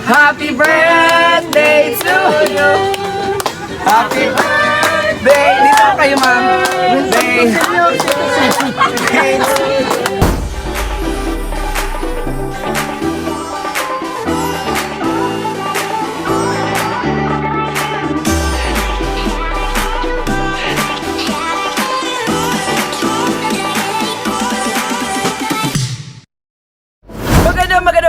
Happy birthday to you. Happy birthday. Dito kayo, ma'am. Birthday.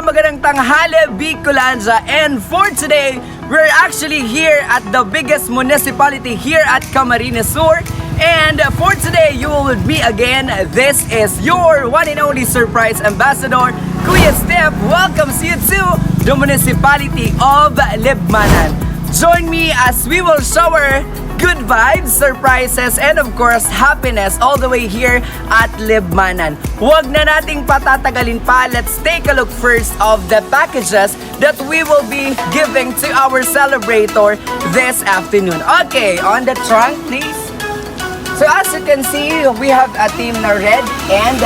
Magandang tanghali, Bicolandia, and for today, we're actually here at the biggest municipality here at Camarines Sur. And for today, you will meet me again. This is your one and only surprise ambassador, Kuya Steph. Welcomes you to the municipality of Libmanan. Join me as we will shower good vibes, surprises, and of course, happiness all the way here at Libmanan. Huwag na nating patatagalin pa. Let's take a look first of the packages that we will be giving to our celebrator this afternoon. Okay, on the trunk, please. So as you can see, we have a team na red and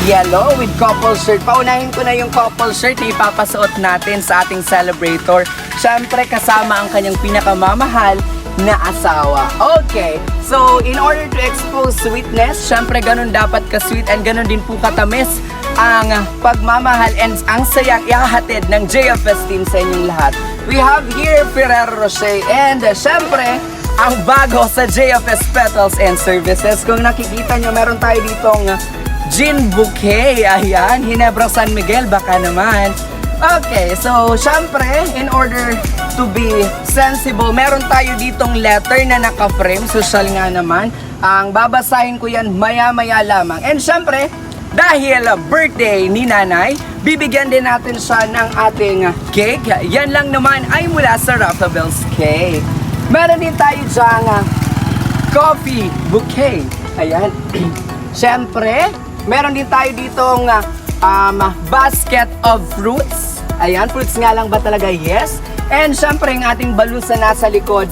yellow with couple shirt. Paunahin ko na yung couple shirt na ipapasuot natin sa ating celebrator. Siyempre, kasama ang kanyang pinakamamahal na asawa. Okay, so in order to expose sweetness, syempre ganun dapat ka-sweet and ganun din po katamis ang pagmamahal and ang sayang ihahatid ng JFS team sa inyong lahat. We have here Ferrero Rocher and syempre ang bago sa JFS Petals and Services. Kung nakikita nyo, meron tayo ditong gin bouquet. Ayan, Hinebrang San Miguel, baka naman. Okay, so syempre, in order to be sensible, meron tayo ditong letter na naka-frame. Social nga naman. Ang babasahin ko yan maya-maya lamang. And syempre, dahil birthday ni Nanay, bibigyan din natin siya ng ating cake. Yan lang naman ay mula sa Raffabells Cake. Meron din tayo dyang coffee bouquet. Ayan. Syempre, meron din tayo ditong basket of fruits. Ayan, fruits nga lang ba talaga? Yes. And syempre, ang ating balloons na nasa likod,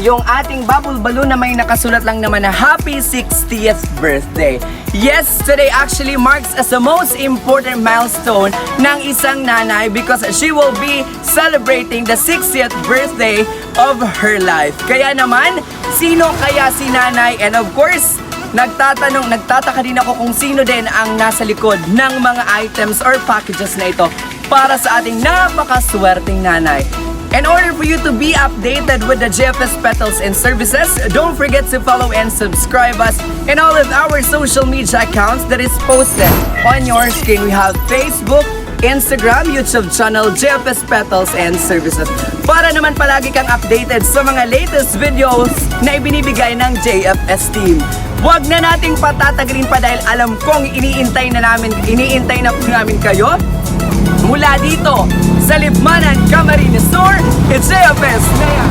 yung ating bubble balloon na may nakasulat lang naman na Happy 60th Birthday. Yes, today actually marks as the most important milestone ng isang nanay because she will be celebrating the 60th birthday of her life. Kaya naman, sino kaya si nanay? And of course, nagtataka din ako kung sino din ang nasa likod ng mga items or packages na ito para sa ating napakaswerteng nanay. In order for you to be updated with the JFS Petals and Services, don't forget to follow and subscribe us in all of our social media accounts that is posted on your screen. We have Facebook, Instagram, YouTube channel, JFS Petals and Services. Para naman palagi kang updated sa mga latest videos na ibinibigay ng JFS team. Huwag na nating patatagalin pa dahil alam kong iniintay na po namin kayo mula dito sa Libmanan, Camarines Sur, it's JFS na yan.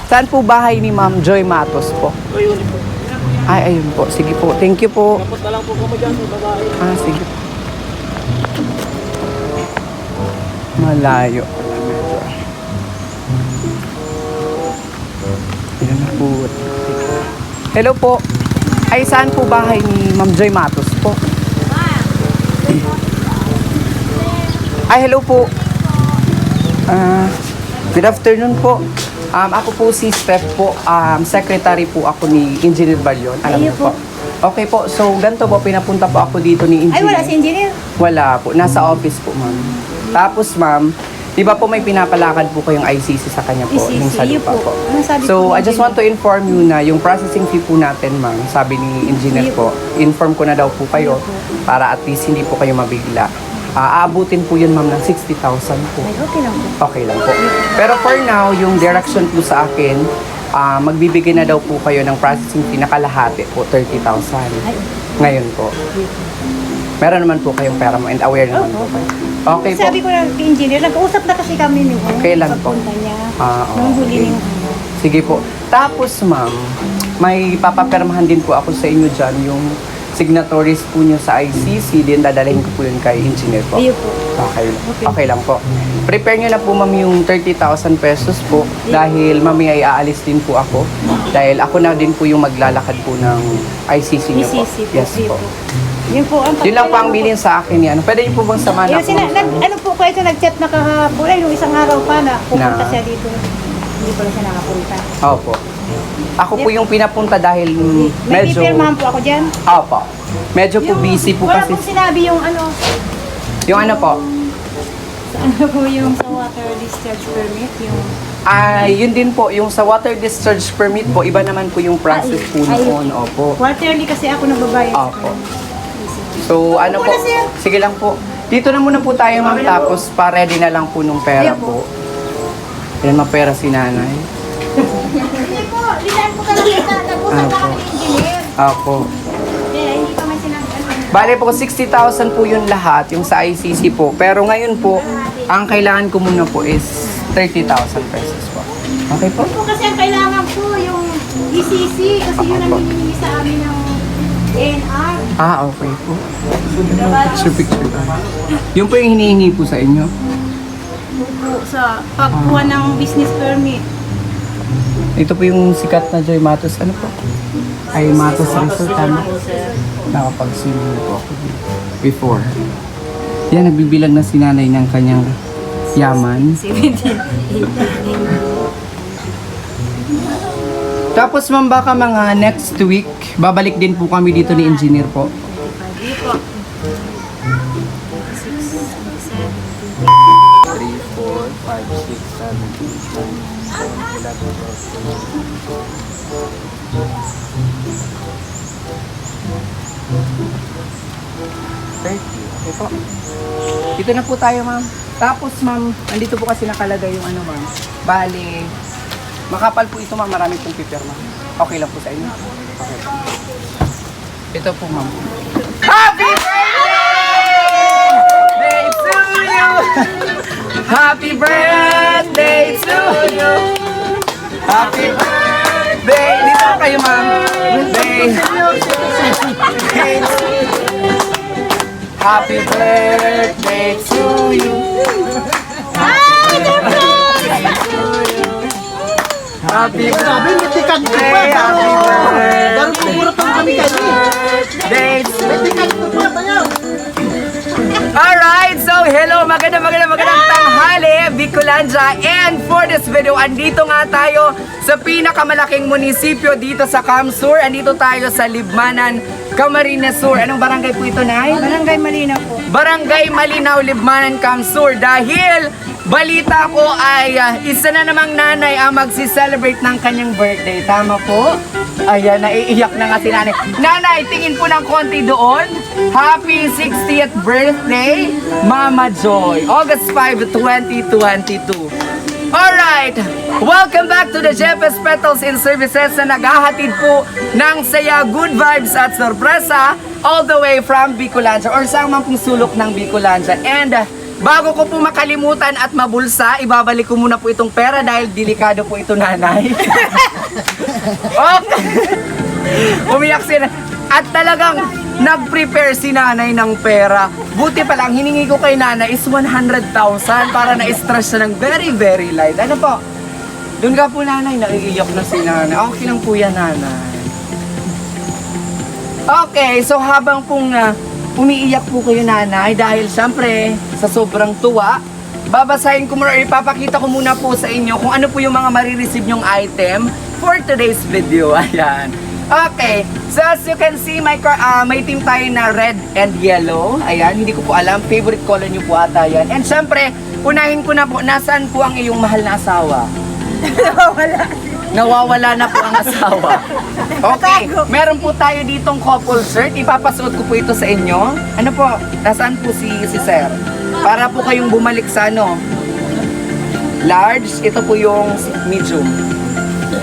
Saan po bahay ni Ma'am Joy Matos po? Ayun po. Ay, ayun po. Sige po. Thank you po. Dapat na lang po kami dyan sa babae. Sige po. Malayo. Ayan na po. Hello po. Ay, saan po bahay ni Ma'am Joy Matos po? Ay, hello po. Good afternoon po. Ako po si Steph po, secretary po ako ni Engineer Balion. Alam niyo po. Okay po, so ganito po, pinapunta po ako dito ni Engineer. Ay, wala si Engineer? Wala po, nasa office po ma'am. Tapos ma'am, di ba po may pinapalakad po kayong ICC sa kanya po? ICC, Yung sa lupa po. Ano sabi So, po I just want to inform you na yung processing fee po natin ma'am, sabi ni Engineer po, inform ko na daw po kayo para at least hindi po kayo mabigla. Aabutin po yun ma'am ng 60,000 po. Ay, okay lang po. Okay lang po. Pero for now, yung direction po sa akin, magbibigay na daw po kayo ng processing fee na kalahati po, 30,000. Ngayon po. Meron naman po kayong pera mo and aware naman po kayo. Okay po. Sabi ko na kay Engineer, nag-uusap na kasi kami niyo. Kailan po? Pagpunta niya. Okay. Nung huli niyo. Sige po. Tapos ma'am, may papapirmahan din po ako sa inyo dyan yung signatories po nyo sa ICC, din dadalhin ko po yun kay engineer po. Iyo po. Okay lang po. Prepare nyo na po ma'am yung 30,000 pesos po dahil mamaya ay aalis din po ako dahil ako na din po yung maglalakad po ng ICC nyo po. ICC po. Yes Iyo po. Yun po ang Yun lang po ang bilin sa akin yan. Pwede nyo po bang samahan Yung ako? ano po kayo ito nag-chat na kahapon, ay nung isang araw pa na pupunta Na? siya dito. Hindi pala siya nakapunta. Opo. Ako po yung pinapunta dahil May medyo... pipirmahan po ako dyan. Opo. Medyo po busy po wala kasi. pong sinabi yung ano, Yung ano po? ano po yung sa water discharge permit, yung Yun din po, yung sa water discharge permit po, iba naman po yung process po noon. Opo. quarterly kasi ako nagbabayad. Opo. So, ano po? Sige lang po. Dito na muna po tayo, ma'am, tapos pa-ready na lang po nung pera po. Yan, mapera si nanay. Hindi po, lilaan po ka lang kita. Nag-usap na kami ni engineer. Opo. Kaya hindi pa may sinabi ano. Bale po, 60,000 po yun lahat, yung sa ICC po. Pero ngayon po, ang kailangan ko muna po is 30,000 pesos po. Okay po? Po kasi ang kailangan po yung ECC kasi yun ang hiningi sa amin ng ANR. Okay po. Picture. Yung po yung hinihingi po sa inyo. Po sa pagkuha ng business permit. Ito po yung sikat na Joy Matos. Ano po? Ay, Matos Resort. Tama. Nakapag-swimming po ako before. Yan, nagbibilang na si nanay ng kanyang yaman. Tapos ma'am, baka mga next week, babalik din po kami dito ni engineer po. Hindi po. 30. Okay po. Dito na po tayo, ma'am. Tapos, ma'am, andito po kasi nakalagay yung ano, ma'am. Bali, makapal po ito, ma'am. Marami pong pipirma. Okay lang po sa inyo? Okay. Ito po, ma'am. Happy birthday to you! Happy birthday to you! Happy birthday! Dito kayo, ma'am. Birthday! Happy birthday to you. Happy birthday to you. Happy birthday. Happy birthday to you. Alright, so hello, magandang tanghali, Bicolandia. And for this video, andito nga tayo sa pinakamalaking munisipyo dito sa Camsur. Andito tayo sa Libmanan, Camarines Sur. Anong barangay po ito, Nay? Barangay Malinaw po. Barangay Malinaw, Libmanan, Camsur. Dahil balita ko ay isa na namang nanay ang magsi-celebrate ng kanyang birthday. Tama po? Ayan, naiiyak na nga si nanay. Nanay, tingin po ng konti doon. Happy 60th birthday, Mama Joy. August 5, 2022. Alright, welcome back to the Jeffes Petals in Services na naghahatid po ng saya, good vibes at sorpresa all the way from Bicolandia or saan man pong sulok ng Bicolandia. And bago ko po makalimutan at mabulsa, ibabalik ko muna po itong pera dahil delikado po ito, nanay. Okay. Umiyak si nanay. At talagang nag-prepare si nanay ng pera. Buti pa lang, hiningi ko kay nanay is 100,000 para na-stress siya ng very, very light. Ano po? Doon ka po, nanay, naiiyak na si nanay. Okay lang po yan, nanay. Okay, so habang pong umiiyak po kayo, nanay, dahil syempre sa sobrang tuwa, babasahin ko muna, ipapakita ko muna po sa inyo kung ano po yung mga marireceive nyong item for today's video. Ayan. Okay, so as you can see, may team tayo na red and yellow. Ayan, hindi ko po alam, favorite color nyo po ata yan. And syempre, unahin ko na po, nasaan po ang iyong mahal na asawa? Nawawala na po ang asawa. Okay, meron po tayo ditong couple shirt. Ipapasuot ko po ito sa inyo. Ano po? Nasaan po si sir? Para po kayong bumalik sa ano? Large. Ito po yung medium.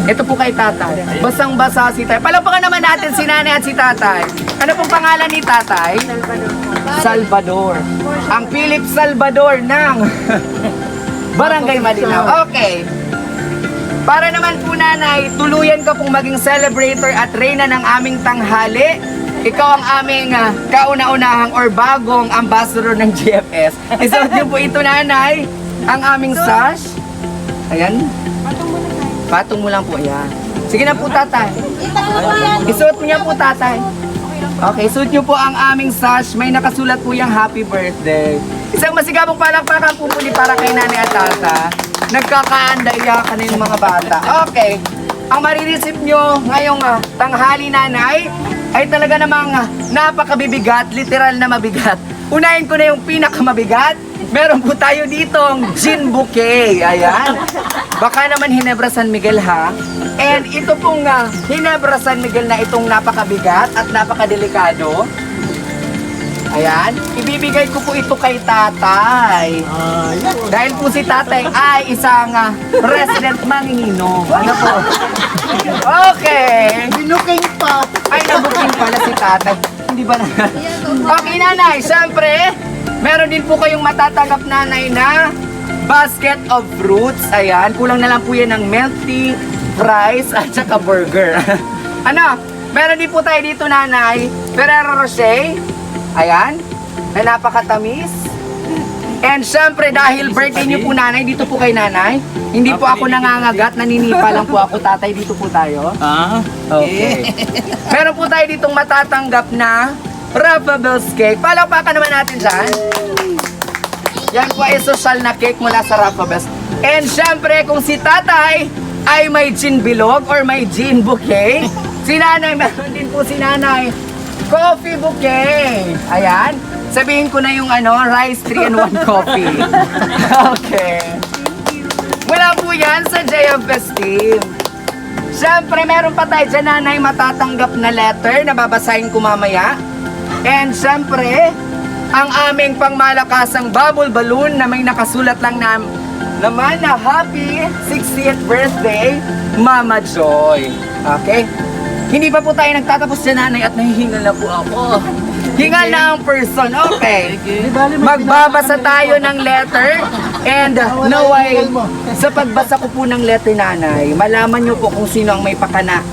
Ito po kay tatay. Basang-basa si tatay. Palakpakan naman natin si nanay at si tatay. Ano pong pangalan ni tatay? Salvador. Ang Philip Salvador ng Barangay Malinaw. Okay. Para naman po nanay, tuluyan ka pong maging celebrator at reyna ng aming tanghali. Ikaw ang aming kauna-unahang or bagong ambassador ng GFS. Isuot niyo po ito nanay, ang aming sash. Ayan. Patong mo lang po, yan. Sige na po tatay. Isuot niya po tatay. Okay, suot niyo po ang aming sash. May nakasulat po yung happy birthday. Isang masigabong palakpakan po muli para kay nanay at tata. Nagkakaanda-iyakan na yung mga bata. Okay, ang marireceive nyo ngayong tanghali nanay ay talaga namang napakabibigat, literal na mabigat. Unahin ko na yung pinakamabigat. Meron po tayo ditong gin bouquet. Ayan. Baka naman Ginebra San Miguel ha. And ito pong Ginebra San Miguel na itong napakabigat at napakadelikado. Ayan. Ibibigay ko po ito kay tatay. Dahil po si tatay ay isang resident manginginom. Ano po? Okay. Binuking pa. Ay, nabuking pala si tatay. Hindi ba na? Okay, nanay. Siyempre, meron din po kayong matatanggap nanay na basket of fruits. Ayan. Kulang na lang po yan ng milk tea, fries, at saka burger. Ano? Meron din po tayo dito nanay. Ferrero Rocher. Ayan. Na napakatamis. And syempre dahil birthday niyo po nanay, dito po kay nanay. Hindi po ako nangangagat, naninipa lang po ako tatay. Dito po tayo. Okay. Meron po tayo ditong matatanggap na Raffabells cake. Palakpakan naman natin dyan. Yan po ay social na cake mula sa Raffabells. And syempre kung si tatay ay may gin bilog or may gin bouquet, si nanay, meron din po si nanay coffee bouquet. Ayan. Sabihin ko na yung rice 3-in-1 coffee. Okay. Mula po yan sa JFS team. Siyempre, meron pa tayo dyan nanay matatanggap na letter na babasahin ko mamaya. And siyempre, ang aming pangmalakasang bubble balloon na may nakasulat lang naman na happy 60th birthday, Mama Joy. Okay? Hindi pa po tayo nagtatapos dyan nanay at nahihingal na po ako. Hingal na ang person. Okay. Magbabasa tayo ng letter. And naway, sa pagbasa ko po ng letter nanay, malaman nyo po kung sino ang may pakana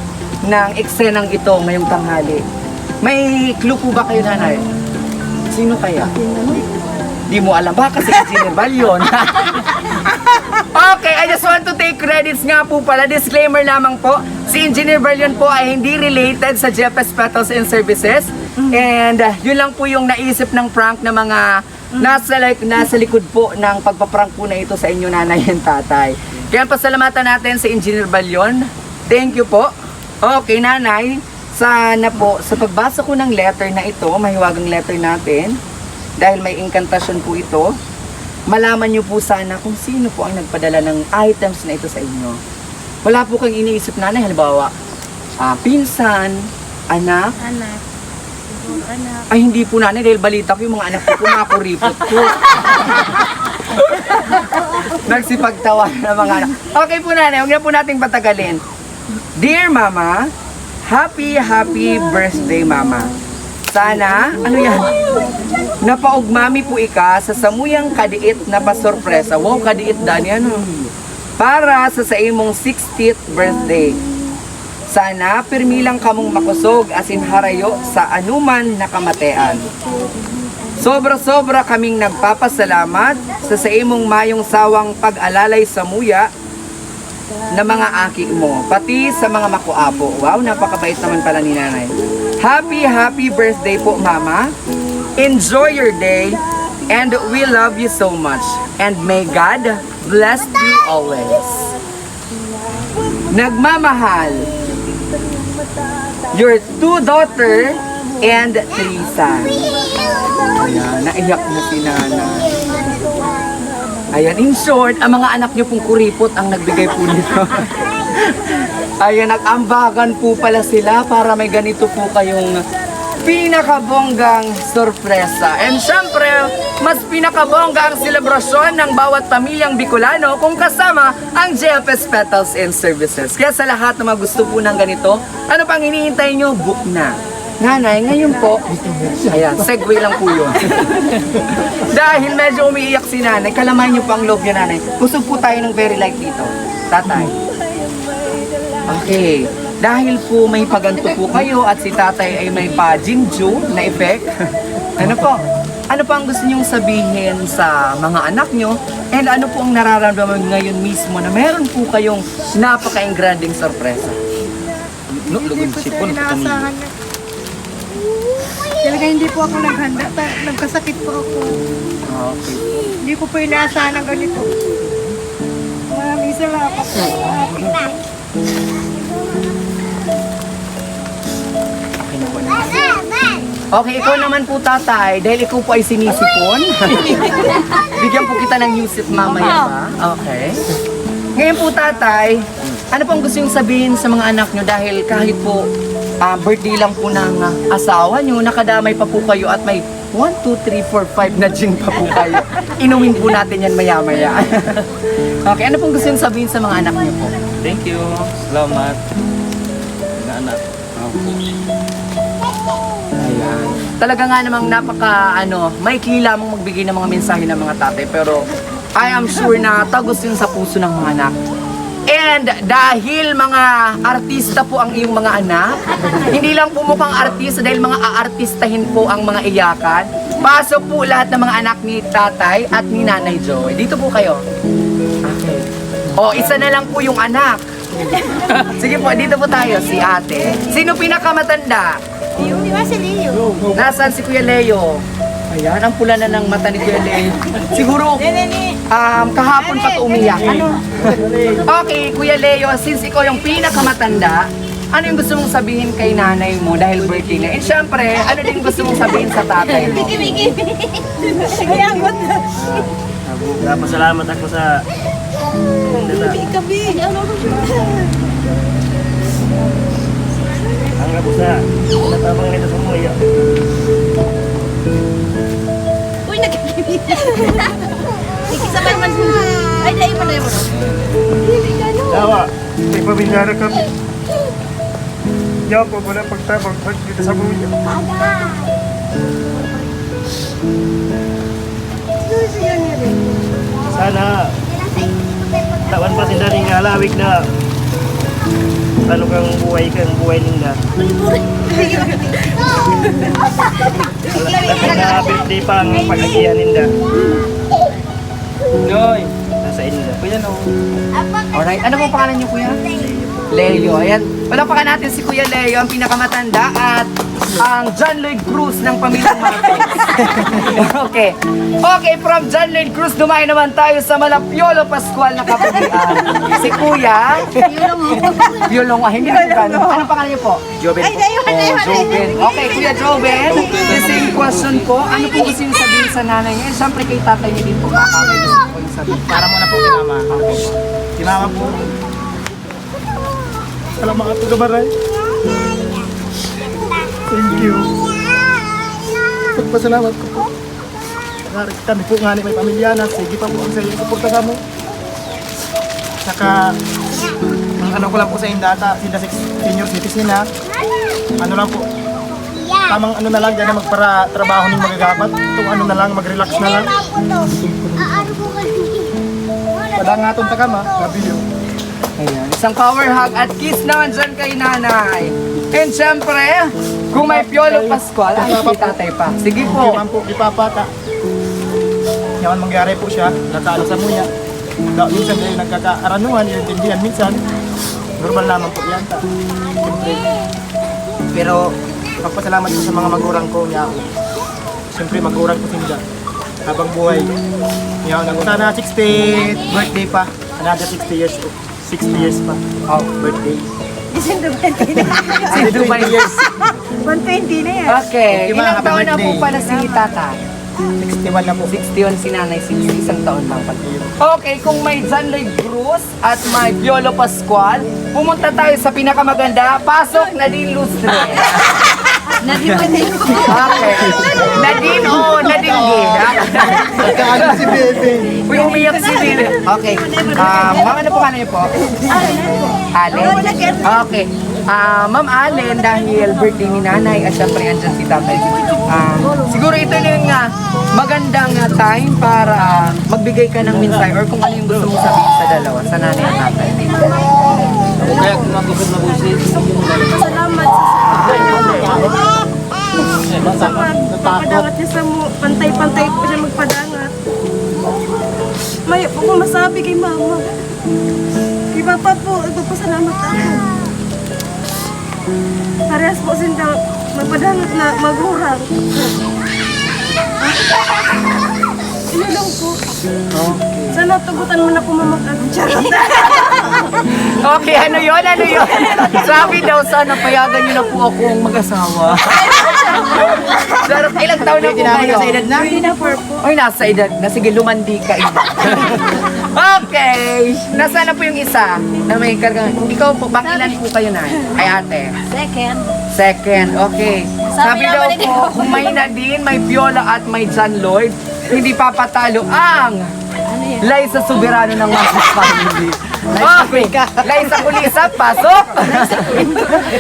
ng eksenang ito ngayong tanghali. May clue po ba kayo nanay? Sino kaya? Di mo alam ba kasi Engineer Val yun. Okay, I just want to take credits nga po pala. Disclaimer lamang po. Si Engineer Val yun po ay hindi related sa JFS Petals and Services. And yun lang po yung naisip ng prank na mga nasa likod po ng pagpaprank po na ito sa inyo nanay and tatay. Kaya pasalamatan natin si Engineer Balyon. Thank you po. Okay nanay, sana po sa pagbasa ko ng letter na ito, mahiwagang letter natin, dahil may incantation po ito, malaman nyo po sana kung sino po ang nagpadala ng items na ito sa inyo. Wala po kang iniisip nanay, halimbawa, pinsan, anak. Ay, hindi po nanay, dahil balita ko yung mga anak ko kumakuripot po. Nagsipagtawa na mga anak. Okay po nanay, huwag na po nating patagalin. Dear Mama, happy birthday Mama. Sana, ano yan? Napaugmami po ika sa samuyang kadiit na pasorpresa. Wow, kadiit dani ano. Para sa imong 60th birthday. Sana pirmilang kamong makusog asin harayo sa anuman na kamatean. Sobra-sobra kaming nagpapasalamat sa imong mayong sawang pag-alalay sa muya na mga aki mo, pati sa mga makuapo. Wow, napakabait naman pala ni nanay. Happy birthday po Mama. Enjoy your day and we love you so much. And may God bless you always. Nagmamahal. Your 2 daughter and 3 sons. Ayan, naiyak na si nanay. Ayan, in short, ang mga anak niyo pong kuripot ang nagbigay po nito. Ayan, nag-ambagan po pala sila para may ganito po kayong pinakabonggang sorpresa. And syempre, mas pinakabongga ang selebrasyon ng bawat pamilyang Bicolano kung kasama ang JFS Petals and Services. Kaya sa lahat na gusto po ng ganito, ano pang hinihintay nyo? Book na. Nanay, ngayon po, ayan, segue lang po yun. Dahil medyo umiiyak si nanay, kalamahan nyo pang loob niya nanay. Gusto po tayo ng very light dito. Tatay. Okay. Dahil po may paganto po kayo at si tatay ay may pa-jinju na effect, ano po? Ano pa ang gusto niyong sabihin sa mga anak niyo? And ano po ang nararamdaman ngayon mismo na meron po kayong napaka-engranding sorpresa? No, Hindi po sir, inaasahan niya. Talaga hindi po ako naghanda. Nagkasakit po ako. Okay. Hindi ko po inaasahan ng ganito. Maraming salamat po. Okay na po na. Okay, ikaw naman po tatay, dahil ikaw po ay sinisipon. Bigyan po kita ng newsip mamaya ba? Okay. Ngayon po tatay, ano pong gusto yung sabihin sa mga anak nyo dahil kahit po birthday lang po ng asawa nyo, nakadamay pa po kayo at may 1, 2, 3, 4, 5 na gin pa po kayo. Inumin po natin yan maya-maya. Okay, ano pong gusto yung sabihin sa mga anak nyo po? Thank you. Salamat. Mga anak. Ayan. Talaga nga namang maikli lamang magbigay ng mga mensahe ng mga tatay, pero I am sure na tagos yun sa puso ng mga anak. And dahil mga artista po ang iyong mga anak, hindi lang po mukhang artista dahil mga aartistahin po ang mga iyakan. Pasok po lahat ng mga anak ni tatay at ni nanay Joy. Dito po kayo. Okay. O, isa na lang po yung anak. Sige po, dito po tayo, si ate. Sino pinakamatanda? Yung di ba si Leo? Nasaan si Kuya Leo? Ayan, ang pula na ng mata ni Kuya Leo. Siguro, kahapon pa ito umiyak. Ano? Okay, Kuya Leo, since ikaw yung pinakamatanda, ano yung gusto mong sabihin kay nanay mo dahil birthday niya? And syempre, ano din gusto mong sabihin sa tatay mo? Kaya gut. Napasalamat ako sa Kabi. ang rabo sa natabang nito sa mga iya. Uy, nagkakibig. Ikisabay man. Ay, dahil mo na yun. Dawa, may pamilyara kami. Diyan po muna pagtabang dito sa mga iya. Sana tawan pa sila ning alawig na ano kang buhay nila. Na birthday pa ang pag-agihan nila. Joy! Nasa inyo. Kuya no. Alright, ano po pangalan niyo kuya? Leo. Ayan, palapakan natin si Kuya Leo, ang pinakamatanda at ang John Lloyd Cruz ng pamilyang Marquez. Okay. Okay, from John Lloyd Cruz, dumayo naman tayo sa Malapiolo Pascual na kapulian. Si Kuya, Yulong, hindi ko gano'n. Anong pangalan niyo po? Joven po. Joven. Okay, Kuya Joven, the same question po. Ano po gusto niyo sabihin sa nanay niya? Siyempre kay tatay niya din po. Kakawin gusto po yung sabihin. Para muna po kay mama. Si mama po. Salamat po kabaray. Thank you. Pagpasalamat ko po. Kami po nga may pamilya na sige pa po ang sa iyo suporta sa mo. Saka ang ano ko lang po sa inyong data, sila senior citizen na. Ano lang po. Tamang ano na lang dyan na magpara trabaho ng magagapat. Itong ano na lang, mag-relax na lang. Padangaton ta ka ma, sabi yun. Ayan. Isang power hug at kiss naman dyan kay nanay. And syempre, kung may Piolo Pascual, ay si tatay pa. Sige po. Hindi man po ipapata. Yaman mangyari po siya, natalo sa muya. Minsan kayo nagkakaaranuhan, inintindihan minsan. Normal naman po yan. Siyempre. Pero magpasalamat ko sa mga magurang ko niya. Siyempre magurang ko sila. Habang buhay. Yan, sana 60th birthday pa. Another 60 years po. 60 years pa. Oh, birthday. December 20 na. Si Dubai. 120 na yan. Okay. Thank you, Ilang happy taon na po birthday. pala si tatay? 61 na po. 61 si nanay, isang taon lang pala. Okay, kung may John Lloyd Cruz at may Piolo Pascual, pumunta tayo sa pinakamaganda, pasok Nadine Lustre. Okay. Nadine o Nadine Nagkaano si Bebe. Uy, umiyak si Nadine. Okay. Ma'am, ano po ka niyo po? Allen. Okay. Ma'am Allen, dahil birthday ni nanay at syempre andyan si tatay. Siguro ito yung magandang time para magbigay ka ng mensahe or kung ano yung gusto mong sabihin sa dalawa, sa nanay at tatay. Kaya kung nabukod na busit. Salamat sa pagpadangat niya sa mo. Pantay-pantay po siya magpadangat. May po ko masabi kay mama. Kay papa po, ipapasalamat ako. Parehas po sinda magpadangat na maghurang. Ino lang po. Sana tugutan mo na po mamag-ano. Charot. Okay, ano yun? Sabi daw, sana payagan niyo na po akong mag-asawa. Sarap, ilang taon na po kayo? Nasa edad na? Ay, nasa edad na. Sige, lumandi ka. Okay. Nasaan na po yung isa na may kargang? Ikaw po, bakilan po kayo na? Ay, ate. Second, okay. Sabi daw po, kung may Nadine, may Viola at may John Lloyd, hindi papatalo ang Liza Soberano ng Marcos Family. Okay. Liza Kulisa, pasok!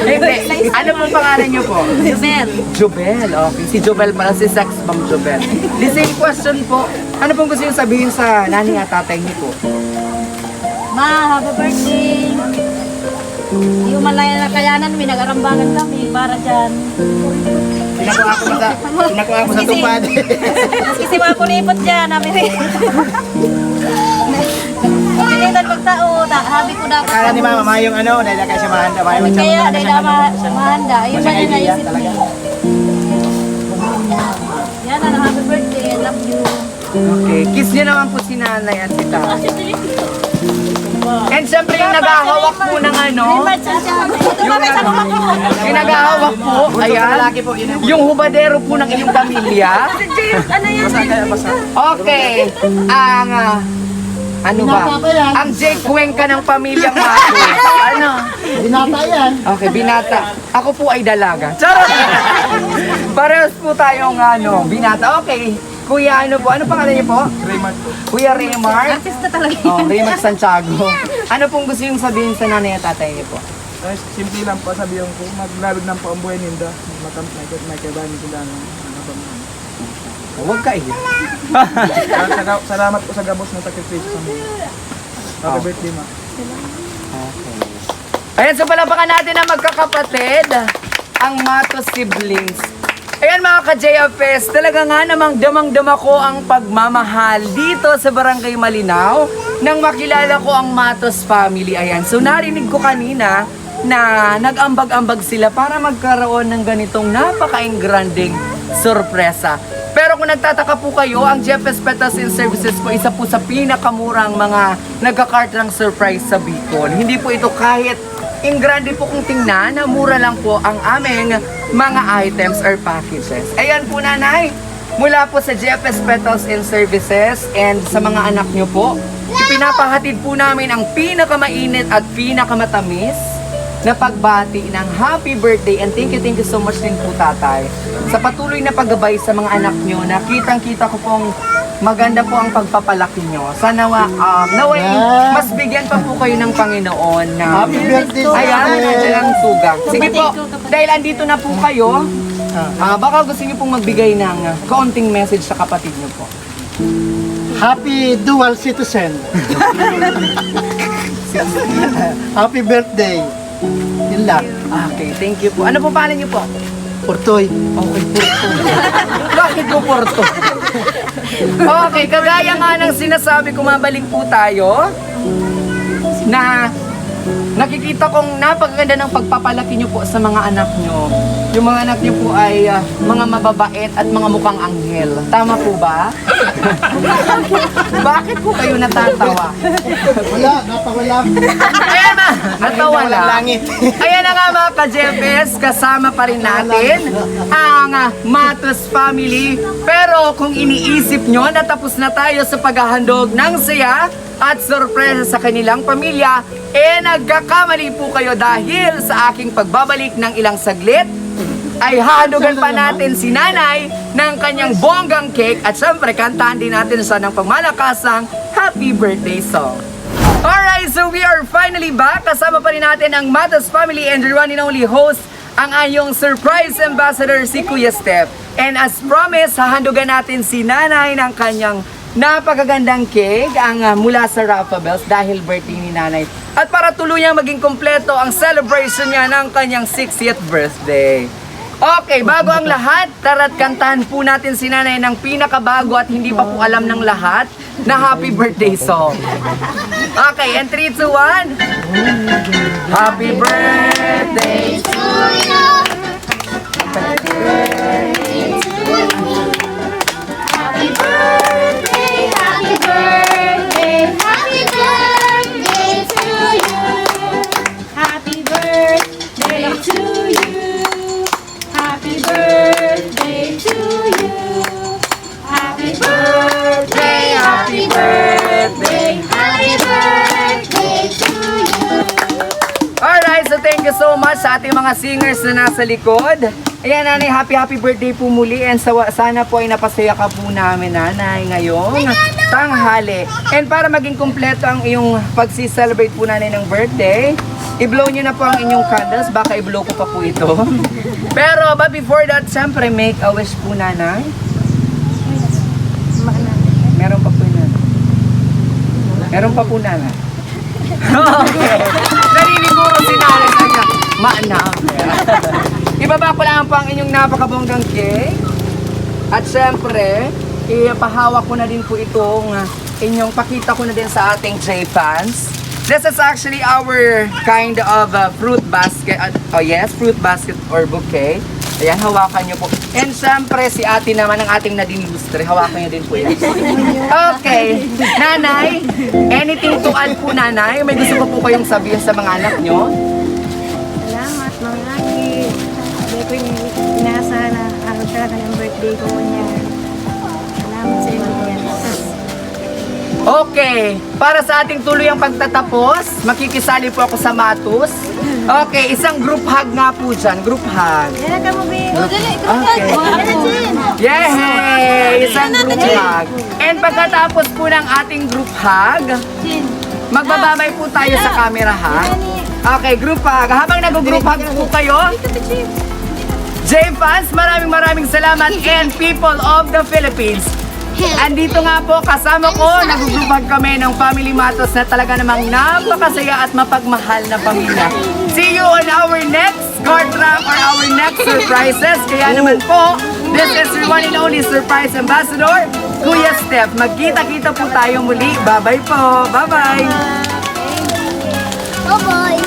Hindi. Ano pong pangalan niyo po? Jubel, okay. Si Jubel pala, si Sex Bomb Jubel. The same question po, ano pong gusto niyo sabihin sa nanay at tatay niyo po? Ma, happy birthday. Yung malaya na kayanan, may nag-arambangan kami para dyan. Pinakuha ko sa tupad. Kasi mga kulipot dyan, namin rin. Pilitan pagtao, habi ko dapat. Kala ni Mama, mayong ano, dahil kayo siya mahanda. Kaya, dahil mahanda. Yun ba yung naisip niya? Yan na, happy birthday, I love you. Okay, kiss niyo naman po si nanay at si tatay. And syempre yung naghahawak po ng ano, yung naghahawak po, ayan, yung hubadero po ng inyong pamilya. Okay, ang, ano ba? Ang Jake Cuenca ng pamilyang Matos. Ano? Binata yan. Okay, binata. Ako po ay dalaga. Charot! Parehas po tayong ano, binata. Okay. Kuya, ano po? Ano pangalan niyo po? Raymond po. Kuya Raymar? Artista talaga. Oh, Raymar Santiago. Ano pong gusto yung sabihin sa nanay at tatay niyo po? Guys, simple lang po sabihin ko, maglalog ng po ang buhay ninda. May kabahan sila ng Huwag ka iya. Salamat po sa gabos ng sacrifice sa mga. Happy birthday, Ma. Ayan, so palapakan natin ang magkakapatid, ang Matos siblings. Ayan mga ka-JFS, talaga nga namang damang-dama ko ang pagmamahal dito sa Barangay Malinaw nang makilala ko ang Matos family. Ayan, so narinig ko kanina na nag-ambag-ambag sila para magkaroon ng ganitong napaka-engranding sorpresa. Pero kung nagtataka po kayo, ang JFS Petals and Services po isa po sa pinakamurang mga nagka-cart ng surprise sa Bicol. Hindi po ito kahit ingrande po kung tingnan, na mura lang po ang aming mga items or packages. Ayan po nanay, mula po sa JFS Petals and Services and sa mga anak nyo po, ipinapahatid po namin ang pinakamainit at pinakamatamis na pagbati ng happy birthday and thank you so much din po tatay sa patuloy na paggabay sa mga anak nyo na kitang-kita ko pong maganda po ang pagpapalaki nyo. Sana naway mas bigyan pa po kayo ng Panginoon na Happy birthday, ayan, tatay. nandiyan ang suga. Sige po, dahil andito na po kayo, baka gusto nyo pong magbigay ng kaunting message sa kapatid nyo po. Happy dual citizen. Happy birthday. Yun lang. Okay, thank you po. Ano po pangalan nyo po? Portoy. Okay, Porto. Bakit po Porto? Okay, kagaya nga ng sinasabi ko, mabalik po tayo na nakikita kong napakaganda ng pagpapalaki nyo po sa mga anak nyo. Yung mga anak nyo po ay mga mababait at mga mukhang anghel. Tama po ba? Bakit po kayo natatawa? Wala, napawala. Ayan na, natawa lang. langit. Ayan na nga mga ka-JFS, kasama pa rin natin ang Matos family. Pero kung iniisip nyo, natapos na tayo sa paghahandog ng saya at sorpresa sa kanilang pamilya, nagkakamali po kayo dahil sa aking pagbabalik ng ilang saglit, ay hahandugan pa natin si nanay ng kanyang bonggang cake at syempre kantahan din natin sa ng pagmalakasang happy birthday song. Alright, so we are finally back. Kasama pa rin natin ang Matos family and your one and only host, ang ayong surprise ambassador si Kuya Steph. And as promised, hahandugan natin si nanay ng kanyang napakagandang cake ang mula sa Rafa Bells dahil birthday ni nanay. At para tuluyang maging kompleto ang celebration niya ng kanyang 60th birthday. Okay, bago ang lahat, tara't kantahan po natin si nanay ng pinakabago at hindi pa po alam ng lahat na happy birthday song. Okay, and 3, 2, 1. Happy birthday to you. Happy birthday, happy birthday, happy birthday to you. Happy birthday to you. Happy birthday to you. Happy birthday, Happy birthday, happy birthday to you. Alright, so thank you so much sa ating mga singers na nasa likod. Ayan, nanay, happy birthday po muli and sana po ay napasaya ka po namin, nanay, ngayong tanghali. And para maging kumpleto ang iyong pagsi-celebrate po, nanay, ng birthday, i-blow nyo na po ang inyong candles, baka i-blow ko pa po ito. Pero, but before that, syempre, make a wish po, nanay. Meron pa po, nanay. Meron pa po, nanay. Okay. Naniniguro si nanay kanya. Maanap. Ibaba ko lang po ang inyong napakabonggang cake. At syempre, ipahawak ko na din po itong inyong pakita ko na din sa ating J-fans. This is actually our kind of fruit basket. Oh yes, fruit basket or bouquet. Ayan, hawakan nyo po. And syempre, si ate naman ang ating Nadine Lustre. Hawakan nyo din po yan. Okay. Nanay, anything to add po, nanay? May gusto ko po kayong sabihin sa mga anak nyo? Salamat, mga laki. Hindi ko inaasahan na araw talaga ng birthday ko niya. Salamat sa inyo. Okay, para sa ating tuluyang pagtatapos, makikisali po ako sa Matus. Okay, isang group hug nga po dyan, group hug. Yan ka mo, Bi. Okay. Yay! Isang group hug. And pagkatapos po ng ating group hug, magbababay po tayo sa camera, ha? Okay, group hug. Habang nag-group hug po kayo, J-fans, maraming salamat and people of the Philippines. Andito nga po, kasama ko, nag-group kami ng Family Matos na talaga namang napakasaya at mapagmahal na pamilya. See you on our next card drop or our next surprises. Kaya naman po, this is your one and only surprise ambassador, Kuya Steph. Magkita-kita po tayo muli. Bye-bye po. Bye-bye. Oh boy.